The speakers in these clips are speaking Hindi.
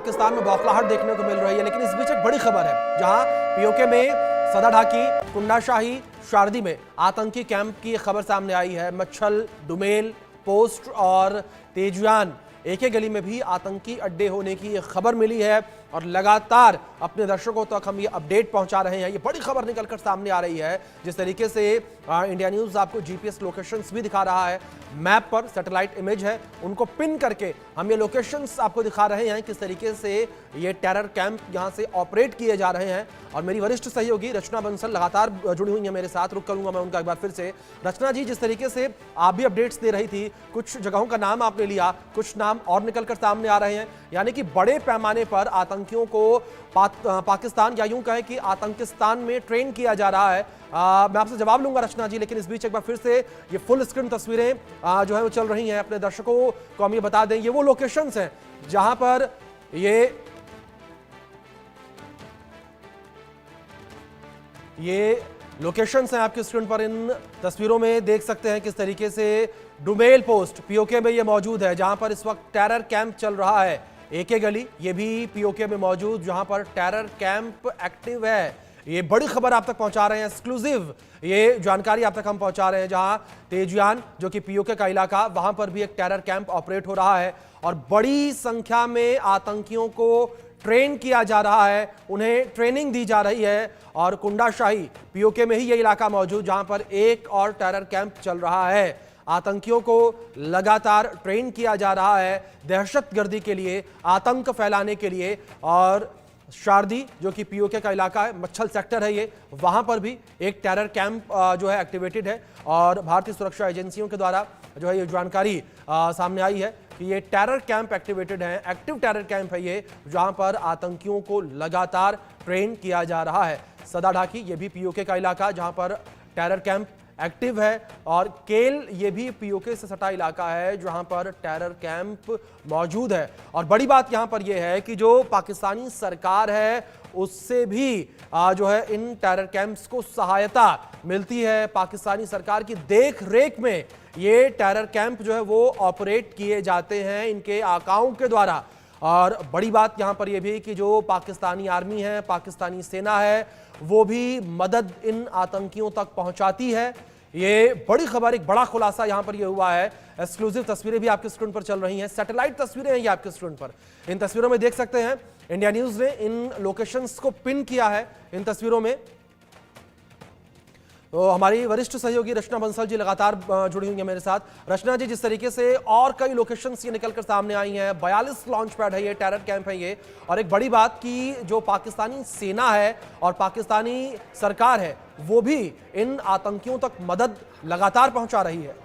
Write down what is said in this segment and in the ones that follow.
पाकिस्तान में बौखलाहट देखने को मिल रही है, लेकिन इस बीच एक बड़ी खबर है जहां पीओके में सदा ढाकी कुंडाशाही शारदी में आतंकी कैंप की खबर सामने आई है। मच्छल, डुमेल, पोस्ट और तेजुयान एक ही गली में भी आतंकी अड्डे होने की खबर मिली है और लगातार अपने दर्शकों तक हम ये अपडेट पहुंचा रहे हैं। ये बड़ी खबर निकलकर सामने आ रही है। जिस तरीके से इंडिया न्यूज़ आपको जीपीएस लोकेशंस भी दिखा रहा है, मैप पर सैटेलाइट इमेज है, उनको पिन करके हम ये लोकेशंस आपको दिखा रहे हैं किस तरीके से ये टेरर कैंप यहाँ से ऑपरेट किए जा रहे हैं। और मेरी वरिष्ठ सहयोगी रचना बंसल लगातार जुड़ी हुई है मेरे साथ। रुक करूंगा मैं उनका एक बार फिर से। रचना जी, जिस तरीके से आप भी अपडेट्स दे रही थी, कुछ जगहों का नाम आपने लिया, कुछ नाम और निकलकर सामने आ रहे हैं, यानी कि बड़े पैमाने पर आतंकियों को पाकिस्तान या यूं कहें कि आतंकिस्तान में ट्रेन किया जा रहा है। मैं आपसे जवाब लूंगा रचना जी, लेकिन इस बीच एक बार फिर से ये फुल स्क्रीन तस्वीरें जो है वो चल रही हैं। अपने दर्शकों को हम ये बता दें, ये वो लोकेशंस हैं जहां पर ये लोकेशंस हैं। आपकी स्क्रीन पर इन तस्वीरों में देख सकते हैं किस तरीके से डुमेल पोस्ट पीओके में ये मौजूद है, जहां पर इस वक्त टेरर कैंप चल रहा है। एक गली ये भी पीओके में मौजूद, जहां पर टेरर कैंप एक्टिव है। ये बड़ी खबर आप तक पहुंचा रहे हैं, एक्सक्लूसिव ये जानकारी आप तक हम पहुंचा रहे हैं, जहां तेजुयान जो कि पीओके का इलाका, वहां पर भी एक टेरर कैंप ऑपरेट हो रहा है और बड़ी संख्या में आतंकियों को ट्रेन किया जा रहा है, उन्हें ट्रेनिंग दी जा रही है। और कुंडाशाही पीओके में ही ये इलाका मौजूद, जहां पर एक और टेरर कैंप चल रहा है। आतंकियों को लगातार ट्रेन किया जा रहा है दहशतगर्दी के लिए, आतंक फैलाने के लिए। और शारदी जो कि पीओके का इलाका है, मच्छल सेक्टर है ये, वहां पर भी एक टेरर कैंप जो है एक्टिवेटेड है। और भारतीय सुरक्षा एजेंसियों के द्वारा जो है ये जानकारी सामने आई है कि ये टेरर कैंप एक्टिवेटेड है, एक्टिव टेरर कैंप है ये, जहां पर आतंकियों को लगातार ट्रेन किया जा रहा है। सदा ढाकी ये भी पीओके का इलाका, जहां पर टेरर कैंप एक्टिव है। और केल ये भी पीओके से सटा इलाका है, जहां पर टेरर कैंप मौजूद है। और बड़ी बात यहां पर यह है कि जो पाकिस्तानी सरकार है उससे भी जो है इन टेरर कैंप्स को सहायता मिलती है। पाकिस्तानी सरकार की देख रेख में ये टेरर कैंप जो है वो ऑपरेट किए जाते हैं इनके आकाओं के द्वारा। और बड़ी बात यहां पर यह भी कि जो पाकिस्तानी आर्मी है, पाकिस्तानी सेना है, वो भी मदद इन आतंकियों तक पहुंचाती है। ये बड़ी खबर, एक बड़ा खुलासा यहां पर यह हुआ है। एक्सक्लूसिव तस्वीरें भी आपकी स्क्रीन पर चल रही हैं, सैटेलाइट तस्वीरें हैं ये आपकी स्क्रीन पर। इन तस्वीरों में देख सकते हैं इंडिया न्यूज ने इन लोकेशंस को पिन किया है इन तस्वीरों में। तो हमारी वरिष्ठ सहयोगी रचना बंसल जी लगातार जुड़ी हुई है मेरे साथ। रचना जी, जिस तरीके से और कई लोकेशंस ये निकलकर सामने आई हैं, 42 लॉन्च पैड है ये, टेरर कैंप है ये। और एक बड़ी बात कि जो पाकिस्तानी सेना है और पाकिस्तानी सरकार है वो भी इन आतंकियों तक मदद लगातार पहुंचा रही है।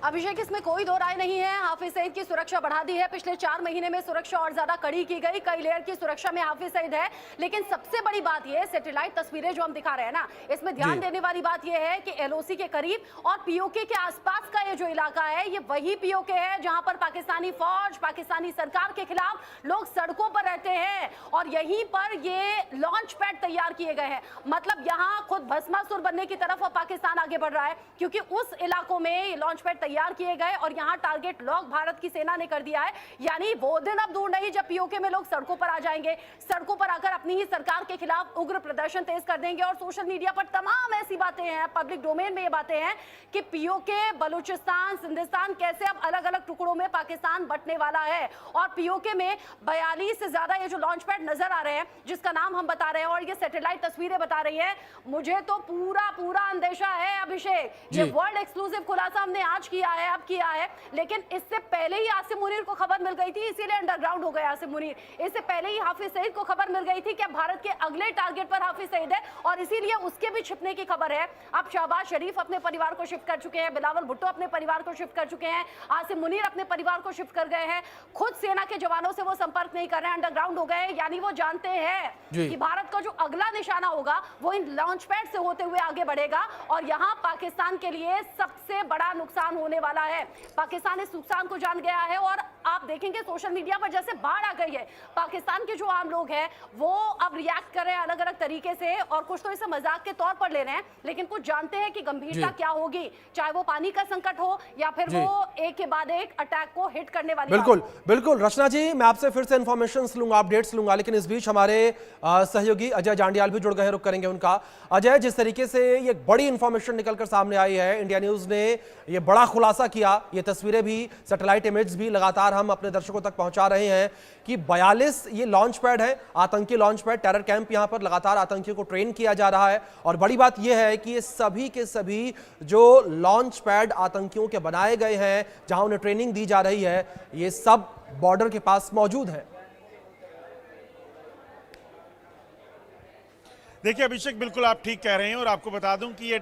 अभिषेक, इसमें कोई दो राय नहीं है। हाफिज सईद की सुरक्षा बढ़ा दी है। पिछले 4 महीने में सुरक्षा और ज्यादा कड़ी की गई, कई लेयर की सुरक्षा में हाफिज सईद है। लेकिन सबसे बड़ी बात यह, सैटेलाइट तस्वीरें जो हम दिखा रहे हैं ना, इसमें ध्यान देने वाली बात यह है कि एलओसी के करीब और पीओके के आसपास का ये जो इलाका है, ये वही पीओके है जहां पर पाकिस्तानी फौज, पाकिस्तानी सरकार के खिलाफ लोग सड़कों पर रहते हैं। और यहीं पर ये लॉन्च पैड तैयार किए गए हैं। मतलब यहाँ खुद भस्मासुर बनने की तरफ पाकिस्तान आगे बढ़ रहा है, क्योंकि उस इलाकों में ये लॉन्च पैड तैयार किए गए और यहां टारगेट लॉक भारत की सेना ने कर दिया है। यानी वो दिन अब दूर नहीं जब पीओके में लोग सड़कों पर आ जाएंगे, सड़कों पर आकर अपनी ही सरकार के खिलाफ उग्र प्रदर्शन तेज कर देंगे। और सोशल मीडिया पर तमाम ऐसी बातें हैं, पब्लिक डोमेन में ये बातें हैं कि पीओके, बलूचिस्तान, सिंधिस्तान कैसे अब अलग अलग टुकड़ों में पाकिस्तान बंटने वाला है। और पीओके में 42 से ज्यादा ये जो लॉन्च पैड नजर आ रहे हैं, जिसका नाम हम बता रहे हैं और ये सैटेलाइट तस्वीरें बता रही है, मुझे तो पूरा अंदेशा है अभिषेक। ये वर्ल्ड एक्सक्लूसिव खुलासा हमने आज किया है, अब किया है, लेकिन इससे पहले ही आसिम मुनीर को खबर मिल गई थी, इसीलिए अंडरग्राउंड हो गया आसिम मुनीर। इससे पहले ही हाफिज सईद को खबर मिल गई थी कि भारत के अगले टारगेट पर हाफिज सईद है और इसीलिए उसके भी छिपने की खबर है। अब शहबाज शरीफ अपने परिवार को शिफ्ट कर चुके हैं, बिलावल भुट्टो अपने परिवार को शिफ्ट कर चुके हैं, आसिम मुनीर अपने परिवार को शिफ्ट कर गए हैं। खुद सेना के जवानों से वो संपर्क नहीं कर रहे हैं, अंडरग्राउंड हो गए। यानी वो जानते हैं कि भारत का जो अगला निशाना होगा वो इन लॉन्च पैड से होते हुए आगे बढ़ेगा और यहां पाकिस्तान के लिए सबसे बड़ा नुकसान होने वाला है। पाकिस्तान इस नुकसान को जान गया है और आप देखेंगे सोशल मीडिया पर जैसे बाढ़ आ गई है। पाकिस्तान के जो आम लोग हैं वो अब रिएक्ट कर रहे हैं अलग अलग तरीके से, और कुछ तो इसे मजाक के तौर पर ले रहे हैं, लेकिन कुछ जानते हैं कि गंभीरता क्या होगी, चाहे वो पानी का संकट हो या फिर वो एक के बाद एक अटैक को हिट करने वाली। बिल्कुल बिल्कुल रचना जी, मैं आपसे फिर से इंफॉर्मेशन लूंगा, अपडेट्स लूंगा, लेकिन इस बीच हमारे सहयोगी अजय जांडियाल भी जुड़ गए, रुक करेंगे उनका। अजय, जिस तरीके से ये बड़ी इंफॉर्मेशन निकलकर सामने आई है, इंडिया न्यूज ने ये बड़ा खुलासा किया, ये तस्वीरें भी, सैटेलाइट इमेज भी लगातार हम अपने दर्शकों तक पहुंचा रहे हैं कि 42 ये लॉन्च पैड है, आतंकी लॉन्च पैड, टेरर कैंप, यहां पर लगातार आतंकियों को ट्रेन किया जा रहा है। और बड़ी बात यह है कि ये सभी के सभी जो लॉन्च पैड आतंकियों के बनाए गए हैं, जहां उन्हें ट्रेनिंग दी जा रही है, ये सब बॉर्डर के पास मौजूद है। देखिए अभिषेक, बिल्कुल आप ठीक कह रहे हैं, और आपको बता दूं कि ये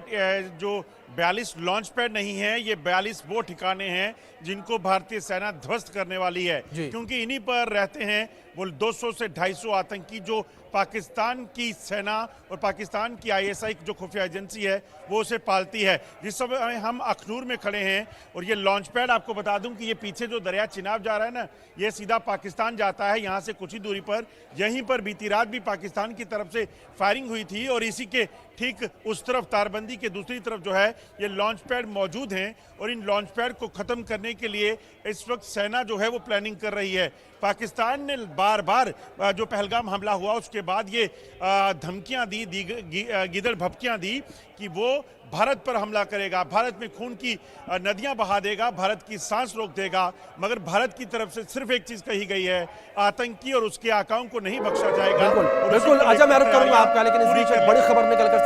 जो 42 लॉन्च पैड नहीं है, ये 42 वो ठिकाने हैं जिनको भारतीय सेना ध्वस्त करने वाली है, क्योंकि इन्हीं पर रहते हैं वो 200 से 250 आतंकी जो पाकिस्तान की सेना और पाकिस्तान की आईएसआई जो खुफिया एजेंसी है वो उसे पालती है। जिस समय हम अखनूर में खड़े हैं, और ये लॉन्च पैड, आपको बता दूं कि ये पीछे जो दरिया चिनाब जा रहा है ना, ये सीधा पाकिस्तान जाता है। यहाँ से कुछ ही दूरी पर, यहीं पर बीती रात भी पाकिस्तान की तरफ से फायरिंग हुई थी, और इसी के ठीक उस तरफ तारबंदी के दूसरी तरफ जो है ये लॉन्च पैड मौजूद हैं, और इन लॉन्च पैड को खत्म करने के लिए इस वक्त सेना जो है वो प्लानिंग कर रही है। पाकिस्तान ने बार बार जो पहलगाम हमला हुआ उसके बाद ये धमकियां दी, गिदड़ भपकियां दी कि वो भारत पर हमला करेगा, भारत में खून की नदियां बहा देगा, भारत की सांस रोक देगा। मगर भारत की तरफ से सिर्फ एक चीज कही गई है, आतंकी और उसके आकाओं को नहीं बख्शा जाएगा। बिल्कुल बिल्कुल अजय, मैं रुक करूंगा आपका, लेकिन इस बीच एक बड़ी खबर निकलकर